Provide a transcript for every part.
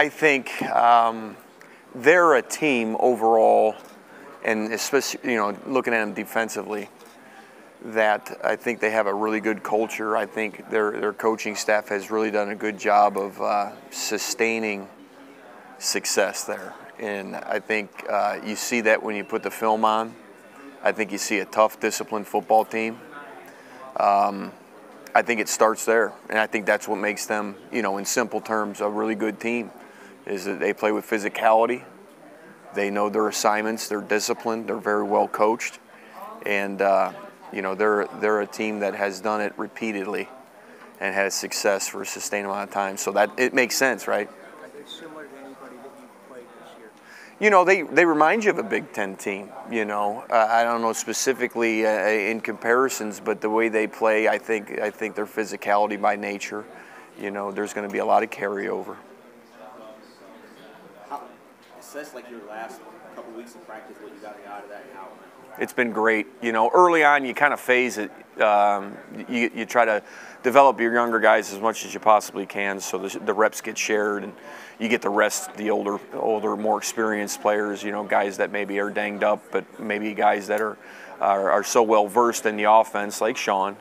I think they're a team overall, and especially looking at them defensively, that I think they have a really good culture. I think their coaching staff has really done a good job of sustaining success there. And I think you see that when you put the film on. I think you see a tough, disciplined football team. I think it starts there, and I think that's what makes them, in simple terms, a really good team, is that they play with physicality. They know their assignments. They're disciplined. They're very well coached, and they're a team that has done it repeatedly and has success for a sustained amount of time. So that it makes sense, right? Are they similar to anybody that you've played this year? They remind you of a Big Ten team. I don't know specifically in comparisons, but the way they play, I think their physicality by nature, there's going to be a lot of carryover. It's just like your last couple weeks of practice, what you got out of that now. It's been great. Early on you kind of phase it. You try to develop your younger guys as much as you possibly can, so the reps get shared, and you get the rest, the older, more experienced players. Guys that maybe are danged up, but maybe guys that are so well versed in the offense, like Sean,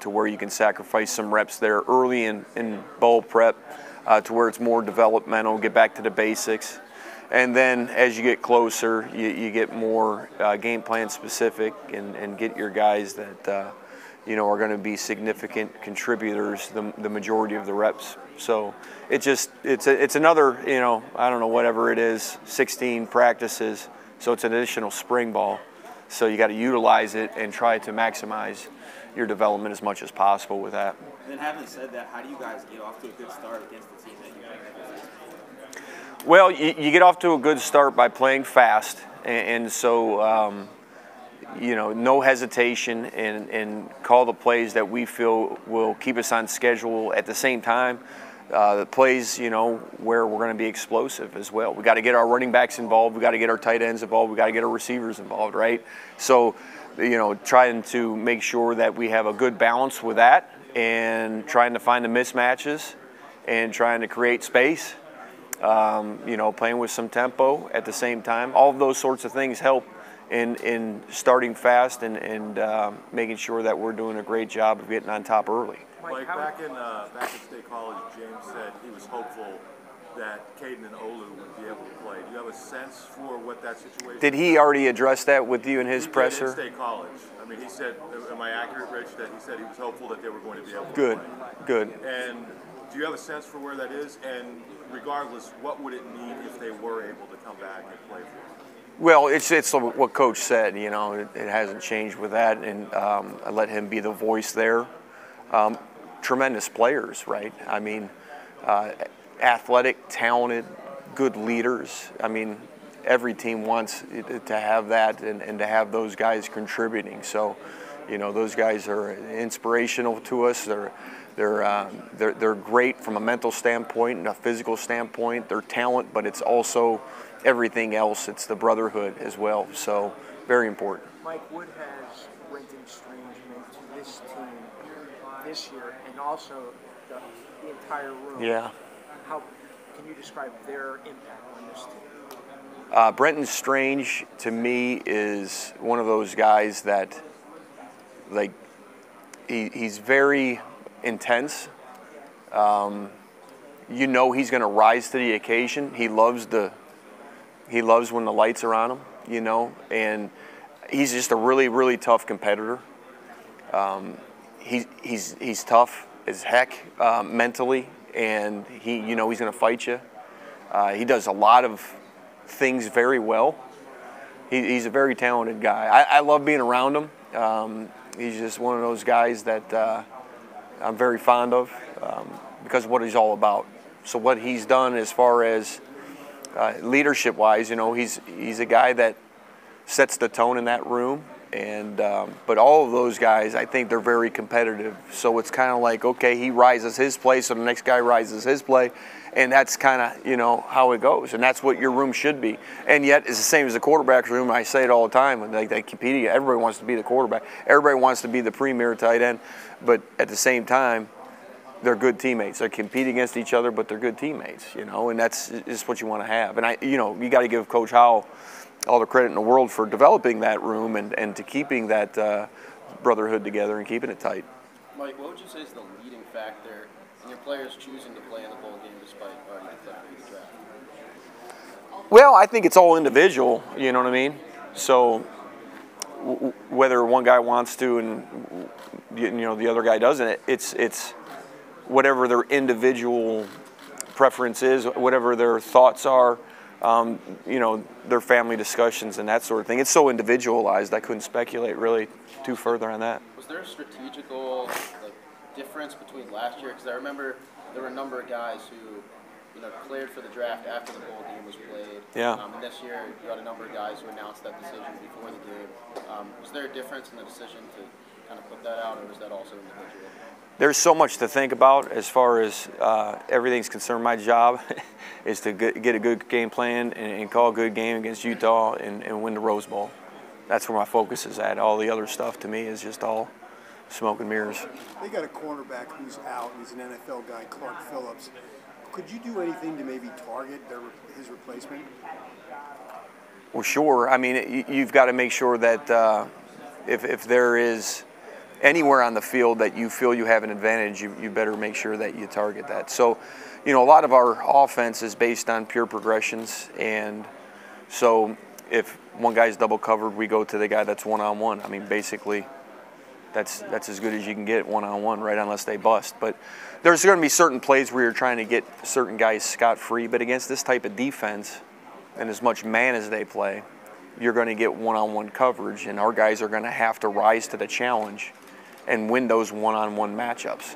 to where you can sacrifice some reps there early in bowl prep, to where it's more developmental. Get back to the basics. And then as you get closer, you get more game plan specific and get your guys that are going to be significant contributors the majority of the reps. So it's another, I don't know, whatever it is, 16 practices. So it's an additional spring ball. So you got to utilize it and try to maximize your development as much as possible with that. And then having said that, how do you guys get off to a good start against the team that you have? Well, you get off to a good start by playing fast, and so no hesitation, and call the plays that we feel will keep us on schedule. At the same time, the plays where we're going to be explosive as well. We got to get our running backs involved. We got to get our tight ends involved. We got to get our receivers involved, right? So trying to make sure that we have a good balance with that, and trying to find the mismatches, and trying to create space. Playing with some tempo at the same time. All of those sorts of things help in starting fast and making sure that we're doing a great job of getting on top early. Mike, back in State College, James said he was hopeful that Caden and Olu would be able to play. Do you have a sense for what that situation is? Did he already address that with you in his presser? He did in State College. I mean, he said, am I accurate, Rich, that he said he was hopeful that they were going to be able to play? Good. And do you have a sense for where that is? And regardless, what would it mean if they were able to come back and play for you? Well, it's what Coach said. It hasn't changed with that, and I let him be the voice there. Tremendous players, right? I mean, athletic, talented, good leaders. I mean, every team wants to have that and to have those guys contributing. So, those guys are inspirational to us. They're great from a mental standpoint and a physical standpoint. They're talent, but it's also everything else. It's the brotherhood as well. So very important. Mike, what has Brenton Strange meant to this team this year, and also the entire room? Yeah. How can you describe their impact on this team? Brenton Strange, to me, is one of those guys that, he's very intense. He's going to rise to the occasion. He loves when the lights are on him, and he's just a really, really tough competitor. He's tough as heck mentally, and he's going to fight you. He does a lot of things very well. He's a very talented guy. I love being around him. He's just one of those guys that I'm very fond of because of what he's all about. So what he's done as far as leadership-wise, he's a guy that sets the tone in that room. And but all of those guys, I think they're very competitive. So it's kind of like, okay, he rises his play, so the next guy rises his play, and that's kind of how it goes. And that's what your room should be. And yet it's the same as the quarterback room. I say it all the time. They compete. Everybody wants to be the quarterback. Everybody wants to be the premier tight end. But at the same time, they're good teammates. They compete against each other, but they're good teammates, you know, and that's just what you want to have. And you got to give Coach Howell all the credit in the world for developing that room and to keeping that brotherhood together and keeping it tight. Mike, what would you say is the leading factor in your players choosing to play in the bowl game despite already declaring the draft? Well, I think it's all individual, you know what I mean? So whether one guy wants to and the other guy doesn't, it's whatever their individual preference is, whatever their thoughts are, their family discussions and that sort of thing. It's so individualized, I couldn't speculate really too further on that. Was there a strategical difference between last year? Because I remember there were a number of guys who declared for the draft after the bowl game was played. Yeah. And this year, you had a number of guys who announced that decision before the game. Was there a difference in the decision to kind of put that out, or was that also individual? There's so much to think about as far as everything's concerned. My job is to get a good game plan and call a good game against Utah and win the Rose Bowl. That's where my focus is at. All the other stuff to me is just all smoke and mirrors. They got a cornerback who's out. He's an NFL guy, Clark Phillips. Could you do anything to maybe target his replacement? Well, sure. I mean, you've got to make sure that if there is anywhere on the field that you feel you have an advantage, you better make sure that you target that. So, a lot of our offense is based on pure progressions, and so if one guy's double covered, we go to the guy that's one-on-one. I mean, basically, that's as good as you can get one-on-one, right, unless they bust. But there's going to be certain plays where you're trying to get certain guys scot-free, but against this type of defense and as much man as they play, you're going to get one-on-one coverage, and our guys are going to have to rise to the challenge and win those one-on-one matchups.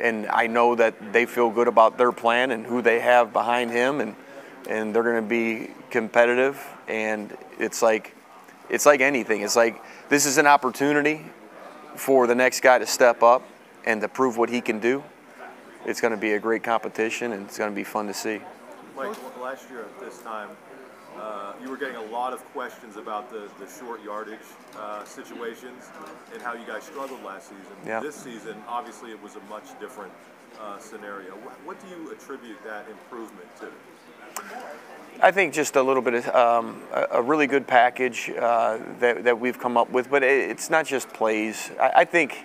And I know that they feel good about their plan and who they have behind him, and they're going to be competitive. And it's like anything. It's like this is an opportunity for the next guy to step up and to prove what he can do. It's going to be a great competition, and it's going to be fun to see. Mike, last year at this time, you were getting a lot of questions about the short yardage situations and how you guys struggled last season. Yeah. This season, obviously, it was a much different scenario. What do you attribute that improvement to? I think just a little bit of a really good package that we've come up with, but it's not just plays. I think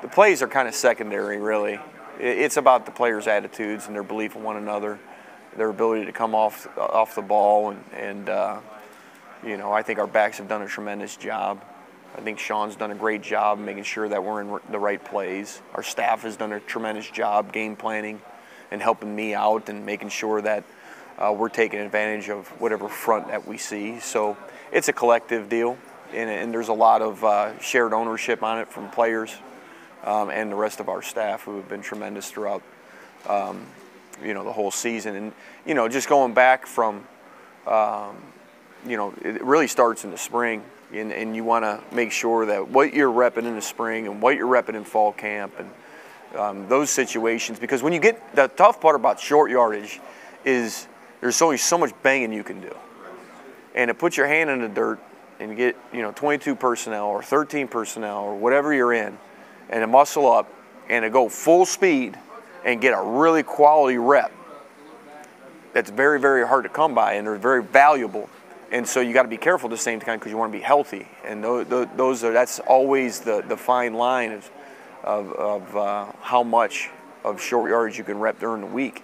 the plays are kind of secondary, really. It's about the players' attitudes and their belief in one another, their ability to come off the ball, and I think our backs have done a tremendous job. I think Sean's done a great job making sure that we're in the right plays. Our staff has done a tremendous job game planning and helping me out and making sure that we're taking advantage of whatever front that we see. So it's a collective deal, and there's a lot of shared ownership on it from players and the rest of our staff who have been tremendous throughout the whole season. And just going back from it really starts in the spring, and you want to make sure that what you're repping in the spring and what you're repping in fall camp and those situations, because when you get the tough part about short yardage is there's only so much banging you can do, and to put your hand in the dirt and get 22 personnel or 13 personnel or whatever you're in, and to muscle up and to go full speed and get a really quality rep, that's very, very hard to come by, and they're very valuable. And so you got to be careful at the same time because you want to be healthy, and that's always the fine line of how much of short yardage you can rep during the week.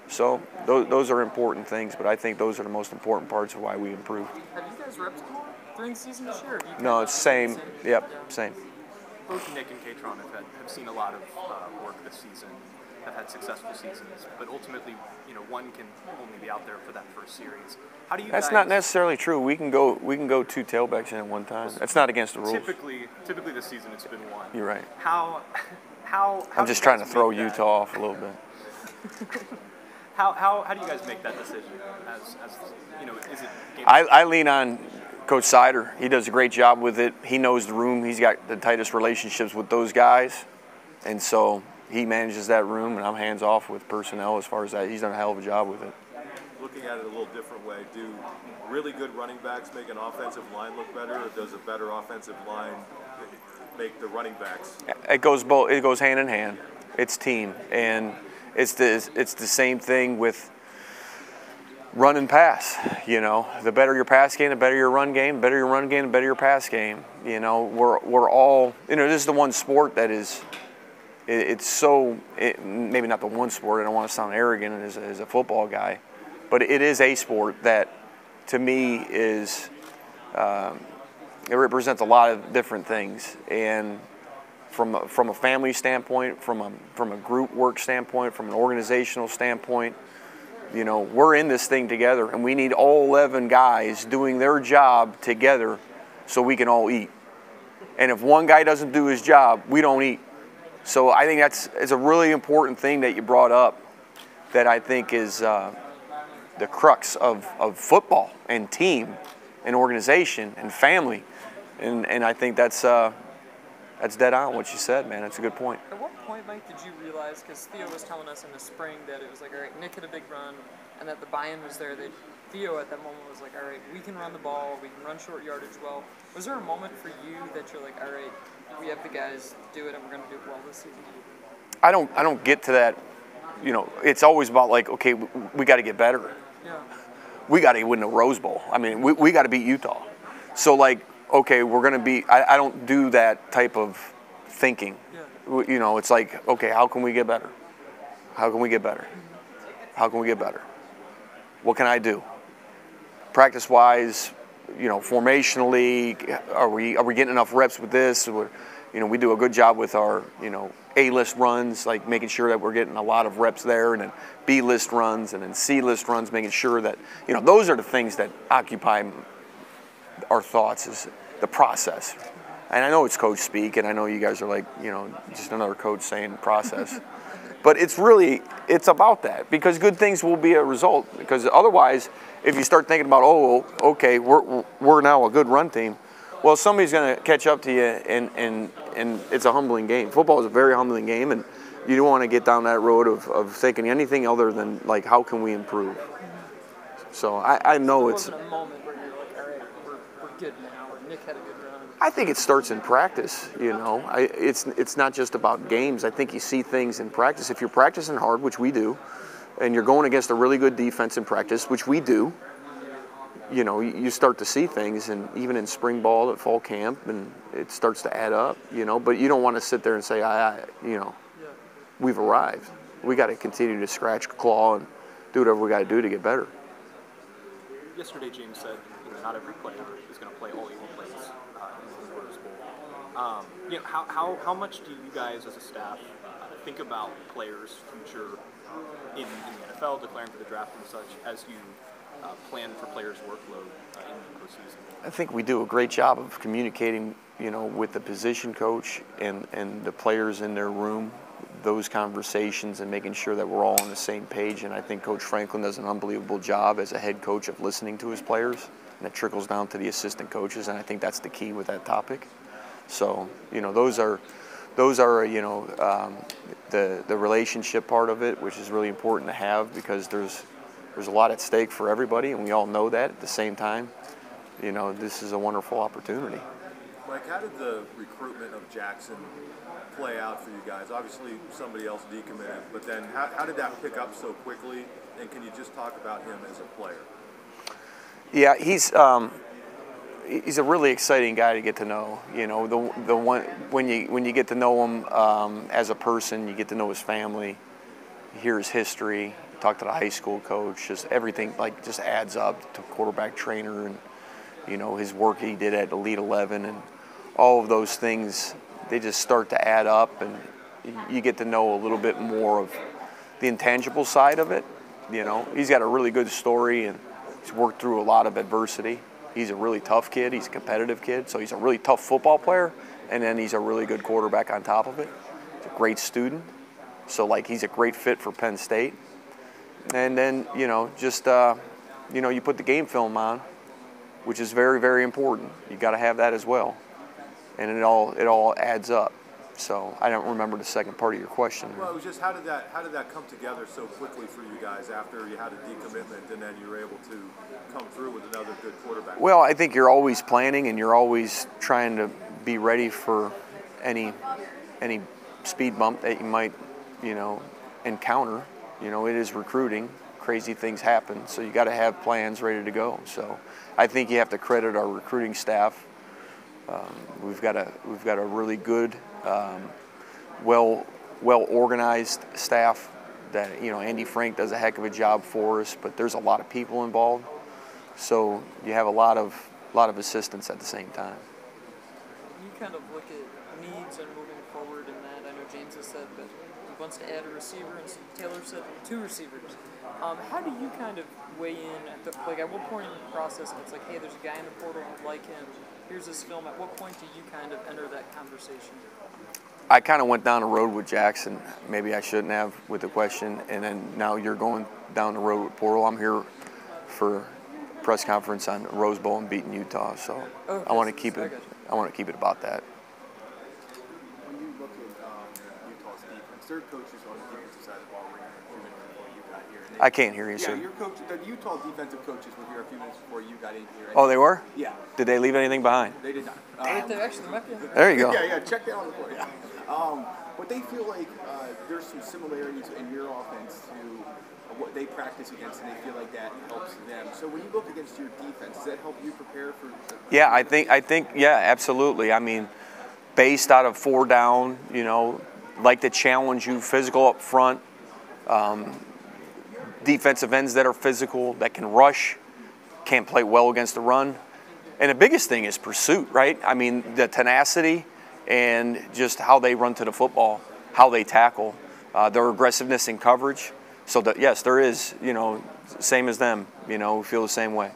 So those are important things, but I think those are the most important parts of why we improve. Have you guys repped more during the season this year? No, it's same. Yep, same. Both Nick and Katron have seen a lot of work this season, have had successful seasons, but ultimately, one can only be out there for that first series. How do you? That's not necessarily true. We can go two tailbacks in at one time. That's not against the rules. Typically this season it's been one. You're right. How I'm just trying to throw Utah off a little bit. How do you guys make that decision? As is it? I lean on Coach Sider. He does a great job with it. He knows the room. He's got the tightest relationships with those guys, and so he manages that room, and I'm hands off with personnel as far as that. He's done a hell of a job with it. Looking at it a little different way, do really good running backs make an offensive line look better, or does a better offensive line make the running backs? It goes both. It goes hand in hand. It's team, and it's the same thing with run and pass. You know, the better your pass game, the better your run game. The better your run game, the better your pass game. You know, we're all, you know, this is the one sport that is, maybe not the one sport. I don't want to sound arrogant as a football guy, but it is a sport that, to me, is it represents a lot of different things. And from a family standpoint, from a group work standpoint, from an organizational standpoint, you know, we're in this thing together, and we need all 11 guys doing their job together so we can all eat. And if one guy doesn't do his job, we don't eat. So I think it's a really important thing that you brought up, that I think is the crux of football and team and organization and family. And I think that's dead on what you said, man. That's a good point. At what point, Mike, did you realize, because Theo was telling us in the spring that it was like, all right, Nick had a big run, and that the buy-in was there, that Theo at that moment was like, all right, we can run the ball, we can run short yardage well. Was there a moment for you that you're like, all right, we have the guys to do it, and we're going to do it well this season? I don't get to that. You know, it's always about like, okay, we got to get better. Yeah. We got to win the Rose Bowl. I mean, we got to beat Utah. So like, okay, we're going to be, I don't do that type of thinking. Yeah. You know, it's like, okay, how can we get better? How can we get better? How can we get better? What can I do? Practice-wise, you know, formationally, are we getting enough reps with this? You know, we do a good job with our, you know, A-list runs, like making sure that we're getting a lot of reps there, and then B-list runs, and then C-list runs, making sure that, you know, those are the things that occupy our thoughts, is the process. And I know it's coach speak, and I know you guys are like, you know, just another coach saying process. But it's about that, because good things will be a result. Because otherwise, if you start thinking about, oh, okay, we're now a good run team, well, somebody's going to catch up to you, and it's a humbling game. Football is a very humbling game, and you don't want to get down that road of thinking anything other than, like, how can we improve? So I know there it's... wasn't a moment where you're like, all right, we're good now, or Nick had a good run. I think it starts in practice, you know. It's not just about games. I think you see things in practice. If you're practicing hard, which we do, and you're going against a really good defense in practice, which we do, you know, you start to see things, and even in spring ball at fall camp, and it starts to add up, you know. But you don't want to sit there and say, you know, we've arrived. We got to continue to scratch, claw, and do whatever we got to do to get better. Yesterday, James said, you know, not every player is going to play all 81 plays in the Rose Bowl. You know, how much do you guys as a staff think about players' future in the NFL, declaring for the draft and such, as you plan for players' workload in the postseason? I think we do a great job of communicating, you know, with the position coach and the players in their room, those conversations, and making sure that we're all on the same page. And I think Coach Franklin does an unbelievable job as a head coach of listening to his players, and it trickles down to the assistant coaches, and I think that's the key with that topic. So, you know, those are you know, the relationship part of it, which is really important to have, because there's a lot at stake for everybody, and we all know that. At the same time, you know, this is a wonderful opportunity. Mike, how did the recruitment of Jackson play out for you guys? Obviously, somebody else decommitted, but then how did that pick up so quickly? And can you just talk about him as a player? Yeah, he's a really exciting guy to get to know. You know, the one when you get to know him as a person, you get to know his family, you hear his history, talk to the high school coach, just everything just adds up to quarterback trainer, and you know, his work he did at Elite 11, and all of those things, they just start to add up, and you get to know a little bit more of the intangible side of it. You know, he's got a really good story, and he's worked through a lot of adversity. He's a really tough kid. He's a competitive kid, so he's a really tough football player, and then he's a really good quarterback on top of it. He's a great student, so like he's a great fit for Penn State. And then, you know, just you know, you put the game film on, which is very, very important. You got to have that as well, and it all adds up. So I don't remember the second part of your question. Well, it was just how did that come together so quickly for you guys after you had a decommitment, and then you were able to come through with another good quarterback? Well, I think you're always planning, and you're always trying to be ready for any speed bump that you might encounter. It is recruiting. Crazy things happen, so you got to have plans ready to go. So I think you have to credit our recruiting staff. We've got a really good, well organized staff. That Andy Frank does a heck of a job for us, but there's a lot of people involved, so you have a lot of assistants at the same time. You kind of look at needs and moving forward in that. I know James has said that he wants to add a receiver, and Taylor said 2 receivers. How do you kind of weigh in at what point in the process it's like, hey, there's a guy in the portal who like him, here's his film. At what point do you kind of enter that conversation? I kind of went down the road with Jackson. Maybe I shouldn't have with the question, and then now you're going down the road with portal. I'm here for press conference on Rose Bowl and beating Utah, so I want to keep it. I want to keep it about that. When you look at Utah's defense, their coaches on the defensive side of the ball were here a few minutes before you got here. I can't hear you, yeah, sir. Your coach, the Utah defensive coaches were here a few minutes before you got in here. Oh, they were? Yeah. Did they leave anything behind? They did not. There you go. Yeah, check that on the floor. Yeah. But they feel like there's some similarities in your offense to what they practice against, and they feel like that helps them. So when you look against your defense, does that help you prepare for? Yeah, I think, yeah, absolutely. I mean, based out of 4 down, like to challenge you, physical up front, defensive ends that are physical, that can rush, can't play well against the run. And the biggest thing is pursuit, right? I mean, the tenacity and just how they run to the football, how they tackle, their aggressiveness in coverage. So that, yes, there is, same as them, we feel the same way.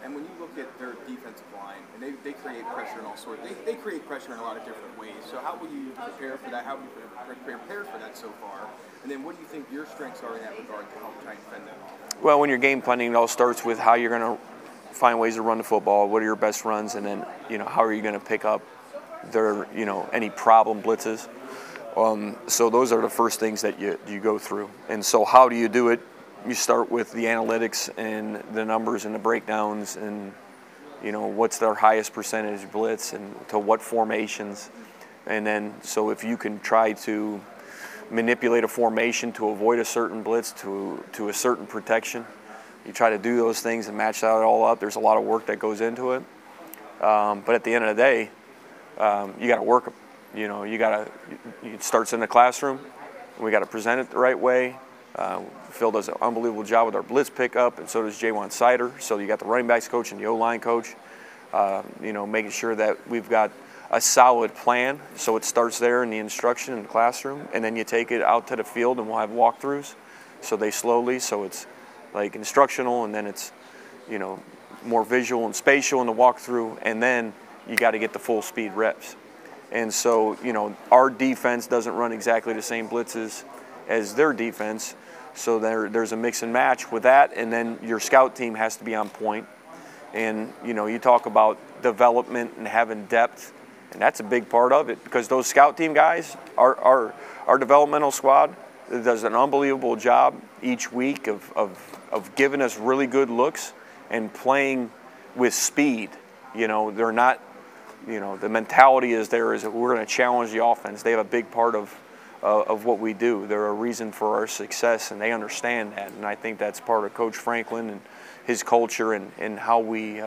And when you look at their defensive line, and they create pressure in all sorts, they create pressure in a lot of different ways. So how will you prepare for that? How have you prepared for that so far? And then what do you think your strengths are in that regard to help try and defend that off? Well, when you're game planning, it all starts with how you're going to find ways to run the football, what are your best runs, and then, how are you going to pick up their, any problem blitzes. So those are the first things that you go through. And so how do you do it? You start with the analytics and the numbers and the breakdowns and, what's their highest percentage blitz and to what formations. And then, so if you can try to manipulate a formation to avoid a certain blitz, to a certain protection, you try to do those things and match that all up. There's a lot of work that goes into it. But at the end of the day, you got to work them. It starts in the classroom. We got to present it the right way. Phil does an unbelievable job with our blitz pickup, and so does Jaywan Sider. So you got the running backs coach and the O-line coach, making sure that we've got a solid plan. So it starts there in the instruction in the classroom, and then you take it out to the field, and we'll have walkthroughs. So they slowly, so it's like instructional, and then it's, more visual and spatial in the walkthrough, and then you got to get the full speed reps. And so, our defense doesn't run exactly the same blitzes as their defense. So there's a mix and match with that. And then your scout team has to be on point. And, you talk about development and having depth, and that's a big part of it because those scout team guys, our developmental squad does an unbelievable job each week of giving us really good looks and playing with speed. They're not, the mentality is we're going to challenge the offense. They have a big part of what we do. They're a reason for our success, and they understand that. And I think that's part of Coach Franklin and his culture and how we,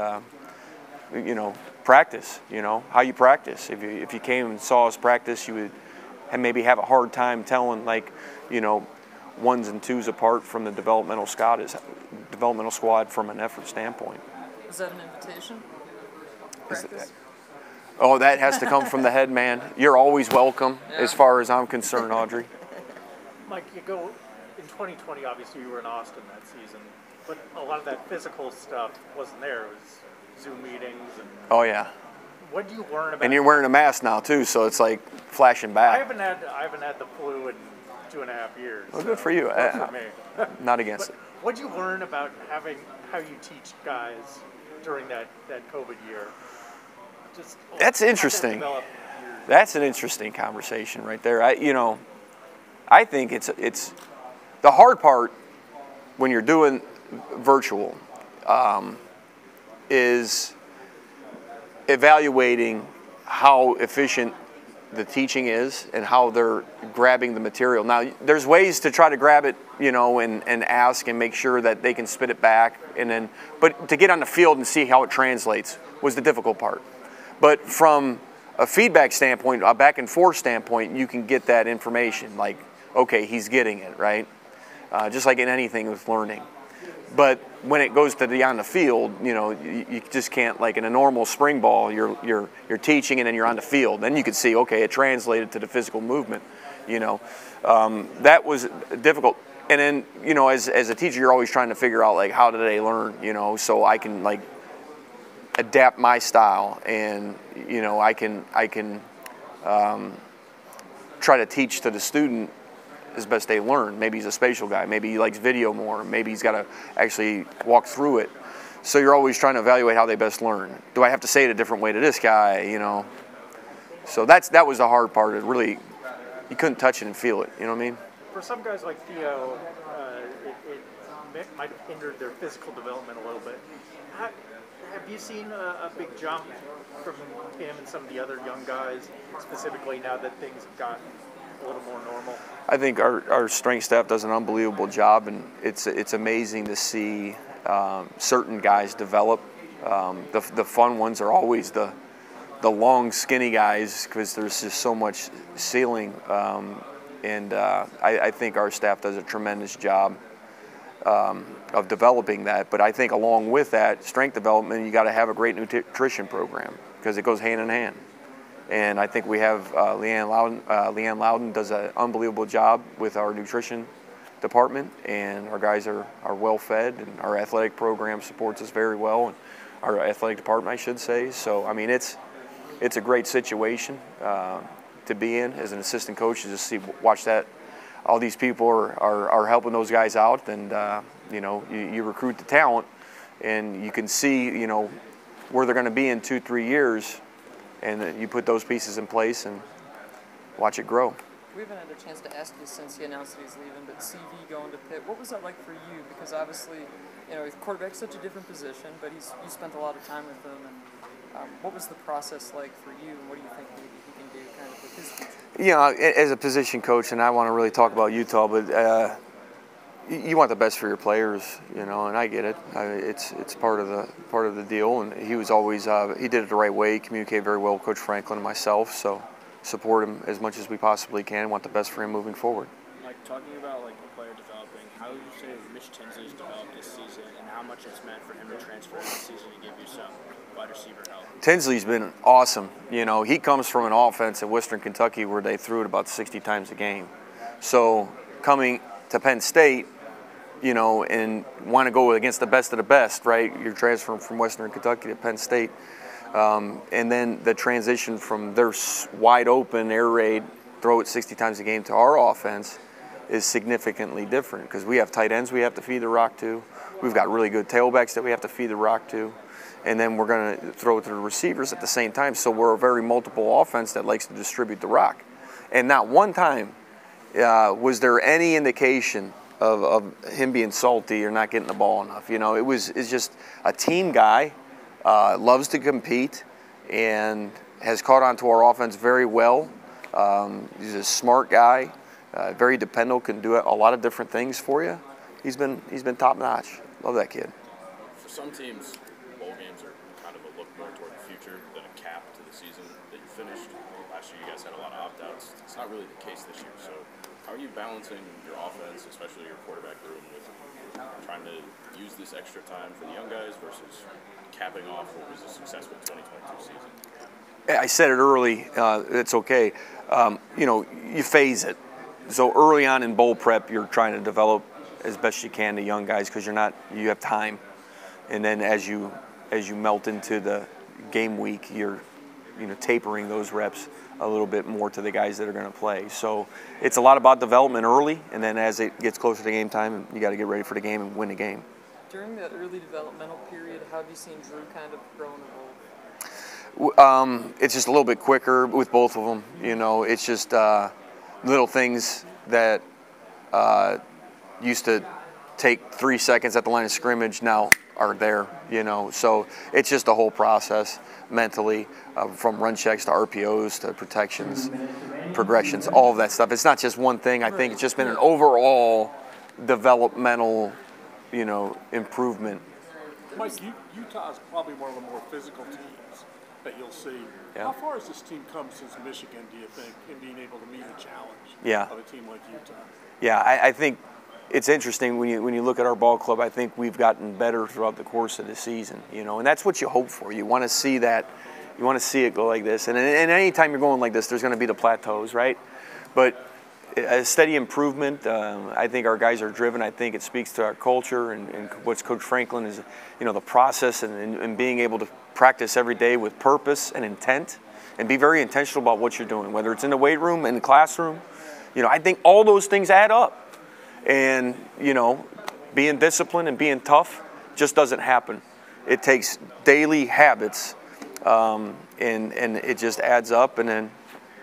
practice. How you practice. If you came and saw us practice, you would maybe have a hard time telling, ones and twos apart from the developmental squad from an effort standpoint. Is that an invitation? Practice? Oh, that has to come from the head man. You're always welcome, as far as I'm concerned, Audrey. Mike, you go in 2020. Obviously, you were in Austin that season, but a lot of that physical stuff wasn't there. It was Zoom meetings. And oh yeah. What do you learn about? And you're wearing a mask now too, so it's like flashing back. I haven't had the flu in 2.5 years. Well, good for you. Good for me. Not against it. What do you learn about how you teach guys during that COVID year? That's interesting. That's an interesting conversation right there. I think it's the hard part when you're doing virtual is evaluating how efficient the teaching is and how they're grabbing the material. Now, there's ways to try to grab it, you know, and ask and make sure that they can spit it back, and then, but to get on the field and see how it translates was the difficult part. But from a feedback standpoint, a back and forth standpoint, you can get that information, like, okay, he's getting it, right? Just like in anything with learning. But when it goes to the on the field, you know, you just can't, like in a normal spring ball, you're teaching and then you're on the field. Then you can see, okay, it translated to the physical movement, you know. That was difficult. And then, you know, as a teacher, you're always trying to figure out, like, how did they learn, you know, so I can, like, adapt my style, and, you know, I can try to teach to the student as best they learn. Maybe he's a spatial guy. Maybe he likes video more. Maybe he's got to actually walk through it. So you're always trying to evaluate how they best learn. Do I have to say it a different way to this guy, you know? So that was the hard part. It really, you couldn't touch it and feel it, you know what I mean? For some guys like Theo, it might have hindered their physical development a little bit. Have you seen a big jump from him and some of the other young guys, specifically now that things have gotten a little more normal? I think our strength staff does an unbelievable job, and it's amazing to see certain guys develop. The fun ones are always the long, skinny guys, because there's just so much ceiling. I think our staff does a tremendous job of developing that. But I think along with that strength development, you got to have a great nutrition program, because it goes hand in hand. And I think we have Leanne Loudon does an unbelievable job with our nutrition department, and our guys are well fed, and our athletic program supports us very well, and our athletic department, I should say. So I mean, it's a great situation to be in as an assistant coach, to just watch that all these people are helping those guys out, and you know, you recruit the talent, and you can see, you know, where they're going to be in 2-3 years. And then you put those pieces in place and watch it grow. We haven't had a chance to ask you since he announced that he's leaving, but CV going to Pitt, what was that like for you? Because obviously, you know, quarterback's such a different position, but you spent a lot of time with him. And what was the process like for you, and what do you think he can do kind of with his future? You know, as a position coach, and I want to really talk about Utah, but you want the best for your players, you know, and I get it. It's part of the deal, and he was always he did it the right way. He communicated very well with Coach Franklin and myself, so support him as much as we possibly can. Want the best for him moving forward. Like, talking about like a player developing, how would you say Mitch Tinsley's developed this season, and how much it's meant for him to transfer this season to give you some wide receiver help? Tinsley's been awesome. You know, he comes from an offense at Western Kentucky where they threw it about 60 times a game. So coming to Penn State, you know, and want to go against the best of the best, right? You're transferring from Western Kentucky to Penn State. And then the transition from their wide open air raid, throw it 60 times a game, to our offense is significantly different, because we have tight ends we have to feed the rock to. We've got really good tailbacks that we have to feed the rock to. And then we're going to throw it to the receivers at the same time. So we're a very multiple offense that likes to distribute the rock. And not one time was there any indication of him being salty or not getting the ball enough. You know, it's just a team guy, loves to compete, and has caught on to our offense very well. He's a smart guy, very dependable, can do a lot of different things for you. He's been top notch. Love that kid. For some teams, bowl games are kind of a look more toward the future than a cap to the season that you finished. Last year you guys had a lot of opt-outs. It's not really the case this year. So how are you balancing your offense, especially your quarterback room, with trying to use this extra time for the young guys versus capping off what was a successful 2022 season? I said it early. It's okay. You know, you phase it. So early on in bowl prep, you're trying to develop as best you can the young guys, because you have time. And then as you melt into the game week, you're tapering those reps a little bit more to the guys that are going to play. So it's a lot about development early, and then as it gets closer to game time, you got to get ready for the game and win the game. During that early developmental period, how have you seen Drew kind of grow and evolve? It's just a little bit quicker with both of them. You know, it's just little things that used to take 3 seconds at the line of scrimmage now are there, you know. So it's just a whole process mentally, from run checks to RPOs to protections, progressions, all of that stuff. It's not just one thing. I think it's just been an overall developmental, you know, improvement. Mike, Utah is probably one of the more physical teams that you'll see. Yeah. How far has this team come since Michigan, do you think, in being able to meet a challenge of a team like Utah? Yeah, I think it's interesting when you look at our ball club. I think we've gotten better throughout the course of the season, you know, and that's what you hope for. You want to see that, you want to see it go like this. And any time you're going like this, there's going to be the plateaus, right? But a steady improvement. I think our guys are driven. I think it speaks to our culture and what's Coach Franklin is, you know, the process and being able to practice every day with purpose and intent and be very intentional about what you're doing, whether it's in the weight room, in the classroom. You know, I think all those things add up. And, you know, being disciplined and being tough just doesn't happen. It takes daily habits, and it just adds up. And then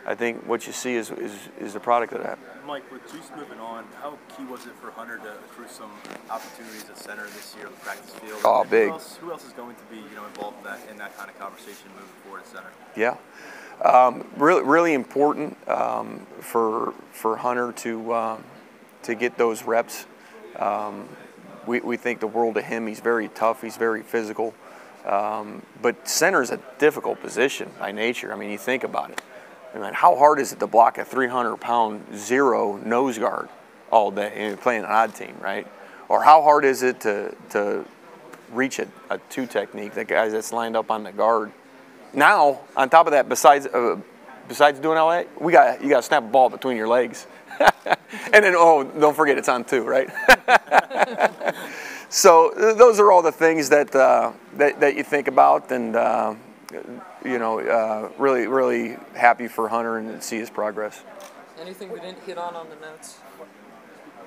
I think what you see is the product of that. Mike, with Juice moving on, how key was it for Hunter to accrue some opportunities at center this year on the practice field? Oh, and big. Who else is going to be, you know, involved in that kind of conversation moving forward at center? Yeah, really important for Hunter to get those reps. We think the world of him. He's very tough. He's very physical. But center is a difficult position by nature. I mean, you think about it. I mean, how hard is it to block a 300-pound zero nose guard all day and you're playing an odd team, right? Or how hard is it to reach a two technique, the guys that's lined up on the guard? Now, on top of that, besides doing all that, you got to snap a ball between your legs. And then, oh, don't forget it's on two, right? So those are all the things that you think about, and you know, really happy for Hunter and see his progress. Anything we didn't hit on the notes?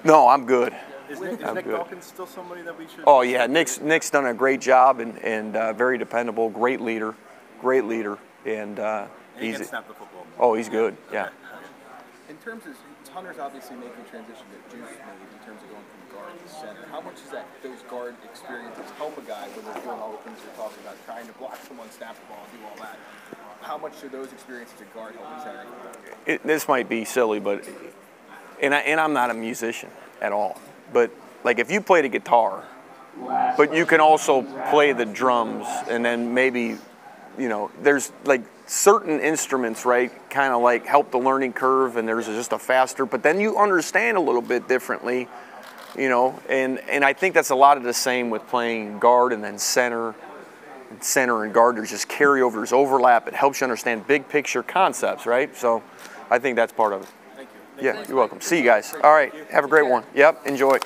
No, I'm good. Is Nick Dawkins still somebody that we should? Oh yeah, Nick's done a great job and very dependable, great leader, and he can snap the football. Oh, he's good. Yeah. In terms of Hunter's obviously making a transition that Juice made in terms of going from guard to center. How much is that those guard experiences help a guy when they're doing all the things you're talking about, trying to block someone, snap the ball, do all that? How much do those experiences at guard help the center? This might be silly, but and I'm not a musician at all. But like if you play the guitar, but you can also play the drums, and then maybe, you know, there's like certain instruments, right, kind of like help the learning curve, and there's just a faster, but then you understand a little bit differently, you know, and I think that's a lot of the same with playing guard and then center and guard. There's just carryover, there's overlap. It helps you understand big picture concepts, right? So I think that's part of it. Thank you. Yeah, you're welcome. See you guys. All right, have a great one. Yep, enjoy.